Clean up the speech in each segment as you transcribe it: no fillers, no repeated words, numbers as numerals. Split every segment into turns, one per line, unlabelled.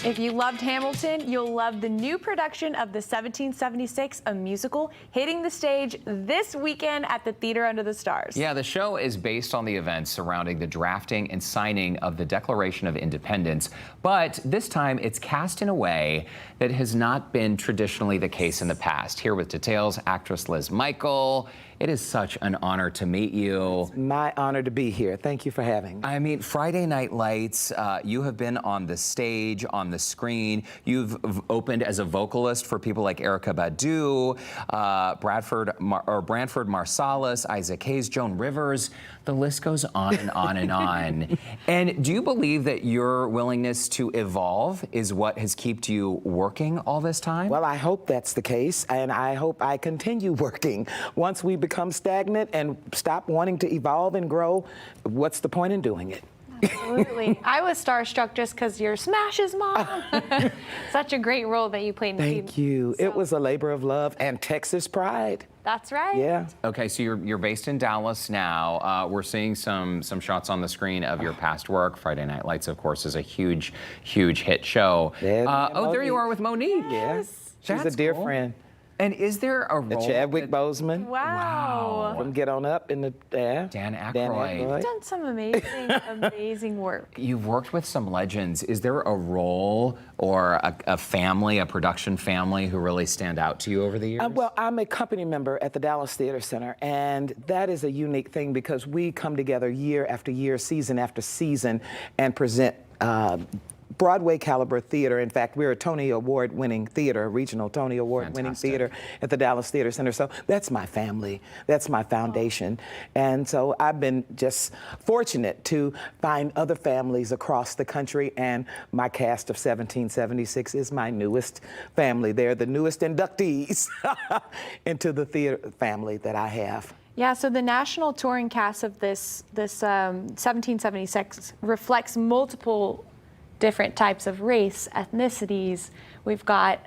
If you loved Hamilton, you'll love the new production of the 1776, a musical, hitting the stage this weekend at the Theater Under the Stars.
Yeah, the show is based on the events surrounding the drafting and signing of the Declaration of Independence, but this time it's cast in a way that has not been traditionally the case in the past. Here with details, actress Liz Michael. It is such an honor to meet you.
It's my honor to be here. Thank you for having me.
I mean, Friday Night Lights, you have been on the stage, on the screen. You've opened as a vocalist for people like Erykah Badu, Branford Marsalis, Isaac Hayes, Joan Rivers. The list goes on and on and on. And do you believe that your willingness to evolve is what has kept you working all this time?
Well, I hope that's the case, and I hope I continue working. Once we become stagnant and stop wanting to evolve and grow, what's the point in doing it?
Absolutely. I was starstruck just because you're Smash's mom. Such a great role that you played in the
Thank you.
So.
It was a labor of love and Texas pride.
That's right.
Yeah.
Okay, so you're based in Dallas now. We're seeing some shots on the screen of your past work. Friday Night Lights, of course, is a huge hit show. Oh, there you are with Monique.
Yes. She's
That's
a dear
cool.
friend.
And is there a role?
Chadwick Boseman.
Wow.
From Get On Up in the
Dan Aykroyd.
You've done some amazing work.
You've worked with some legends. Is there a role or a family, a production family, who really stand out to you over the years?
Well, I'm a company member at the Dallas Theater Center, and that is a unique thing because we come together year after year, season after season, and present Broadway caliber theater. In fact, we're a Tony Award winning theater, a regional Tony Award winning theater at the Dallas Theater Center. So that's my family, that's my foundation. And so I've been just fortunate to find other families across the country, and my cast of 1776 is my newest family. They're the newest inductees into the theater family that I have.
Yeah, so the national touring cast of this 1776 reflects multiple different types of race, ethnicities. We've got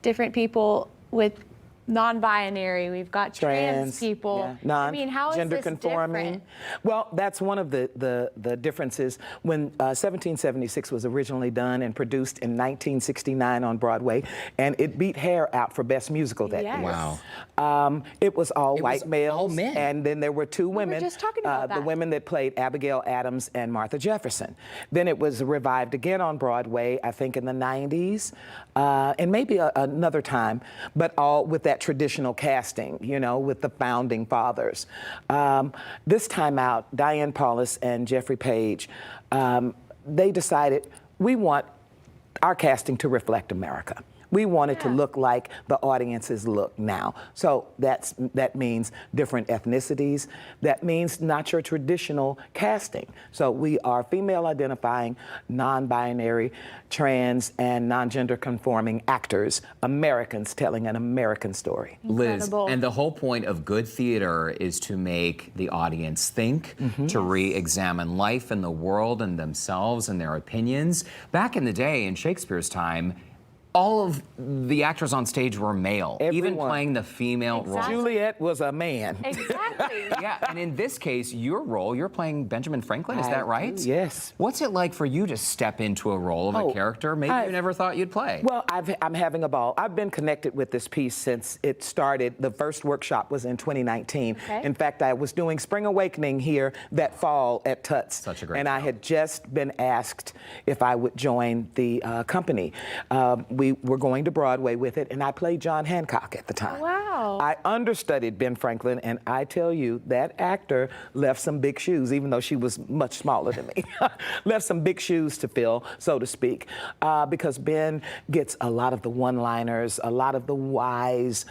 different people with non-binary. We've got trans people.
Yeah.
I mean, how is
Gender
this
conforming.
different?
Well, that's one of the differences. When 1776 was originally done and produced in 1969 on Broadway, and it beat Hair out for Best Musical that year.
Wow.
It was all white males,
all men.
and then there were two women.
We were just talking about
the
that.
women that played Abigail Adams and Martha Jefferson. Then it was revived again on Broadway, I think in the 90s, and maybe another time, but all with that traditional casting, you know, with the founding fathers. This time out, Diane Paulus and Jeffrey Page, they decided we want our casting to reflect America. We want it to look like the audiences look now. So that means different ethnicities. That means not your traditional casting. So we are female identifying, non-binary, trans, and non-gender conforming actors, Americans telling an American story.
Incredible.
Liz, and the whole point of good theater is to make the audience think, to re-examine life and the world and themselves and their opinions. Back in the day, in Shakespeare's time, all of the actors on stage were male, even playing the female role.
Juliet was a man.
Exactly.
Yeah, and in this case, your role, you're playing Benjamin Franklin, is that right?
Yes.
What's it like for you to step into a role of a character maybe you never thought you'd play?
Well, I'm having a ball. I've been connected with this piece since it started. The first workshop was in 2019.
Okay.
In fact, I was doing Spring Awakening here that fall at Tuts.
Such a great
And
show.
I had just been asked if I would join the company. We were going to Broadway with it, and I played John Hancock at the time.
Wow.
I understudied Ben Franklin, and I tell you, that actor left some big shoes, even though she was much smaller than me. Left some big shoes to fill, so to speak, because Ben gets a lot of the one-liners, a lot of the wise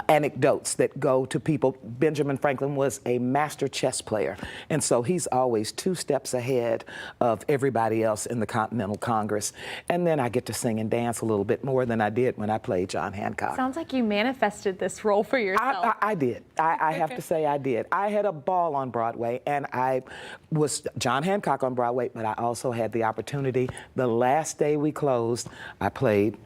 anecdotes that go to people. Benjamin Franklin was a master chess player, and so he's always 2 steps ahead of everybody else in the Continental Congress. And then I get to sing and dance a little bit more than I did when I played John Hancock.
Sounds like you manifested this role for yourself.
I did. I have to say I did. I had a ball on Broadway, and I was John Hancock on Broadway, but I also had the opportunity, the last day we closed, I played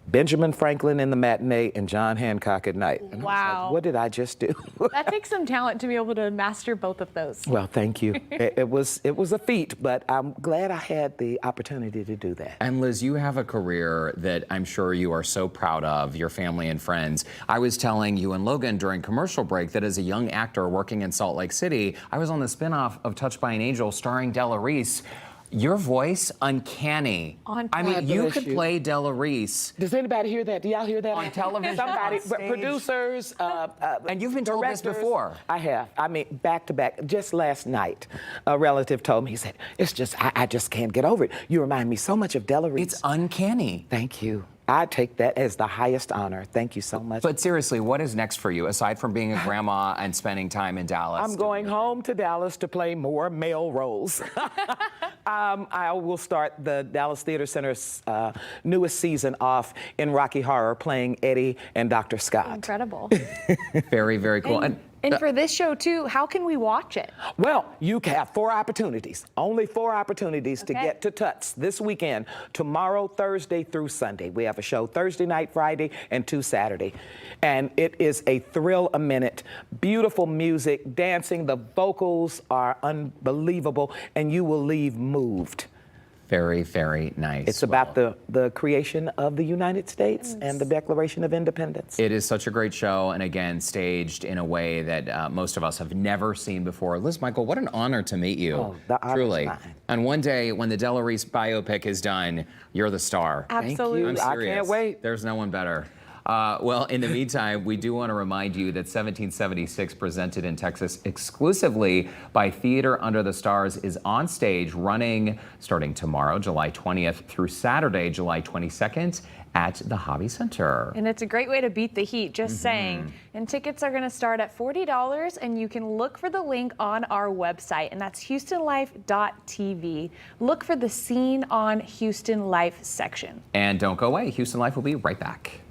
Benjamin Franklin in the matinee and John Hancock at night. And I was
Wow.
like, what did I just do?
That takes some talent to be able to master both of those.
Well, thank you. It was a feat, but I'm glad I had the opportunity to do that.
And Liz, you have a career that I'm sure you are so proud of, your family and friends. I was telling you and Logan during commercial break that as a young actor working in Salt Lake City, I was on the spinoff of Touched by an Angel starring Della Reese. Your voice, uncanny.
On
I mean,
point.
you
Bless
could
you.
play Della Reese.
Does anybody hear that? Do y'all hear that?
On television,
Somebody,
on stage.
producers,
And you've been told this
directors.
before.
I have. I mean, back to back. Just last night, a relative told me, he said, it's just, I just can't get over it. You remind me so much of Della Reese.
It's uncanny.
Thank you. I take that as the highest honor. Thank you so much.
But seriously, what is next for you, aside from being a grandma and spending time in Dallas?
I'm going home to Dallas to play more male roles. I will start the Dallas Theater Center's newest season off in Rocky Horror, playing Eddie and Dr. Scott.
Incredible.
Very, very cool.
And for this show, too, how can we watch it?
Well, you have 4 opportunities, only 4 opportunities to
Okay.
get to Tuts this weekend, tomorrow, Thursday through Sunday. We have a show Thursday night, Friday, and 2 Saturday. And it is a thrill a minute, beautiful music, dancing, the vocals are unbelievable, and you will leave moved.
Very, very nice.
It's about the creation of the United States and the Declaration of Independence.
It is such a great show, and again, staged in a way that most of us have never seen before. Liz Michael, what an honor to meet you.
Oh, the honor's
Truly.
mine.
And one day, when the Della Reese biopic is done, you're the star.
Absolutely.
you.
I'm
I
serious.
can't wait.
There's no one better. Well, in the meantime, we do want to remind you that 1776, presented in Texas exclusively by Theater Under the Stars, is on stage running starting tomorrow, July 20th, through Saturday, July 22nd at the Hobby Center.
And it's a great way to beat the heat, just saying. And tickets are going to start at $40, and you can look for the link on our website, and that's HoustonLife.tv. Look for the Scene on Houston Life section.
And don't go away. Houston Life will be right back.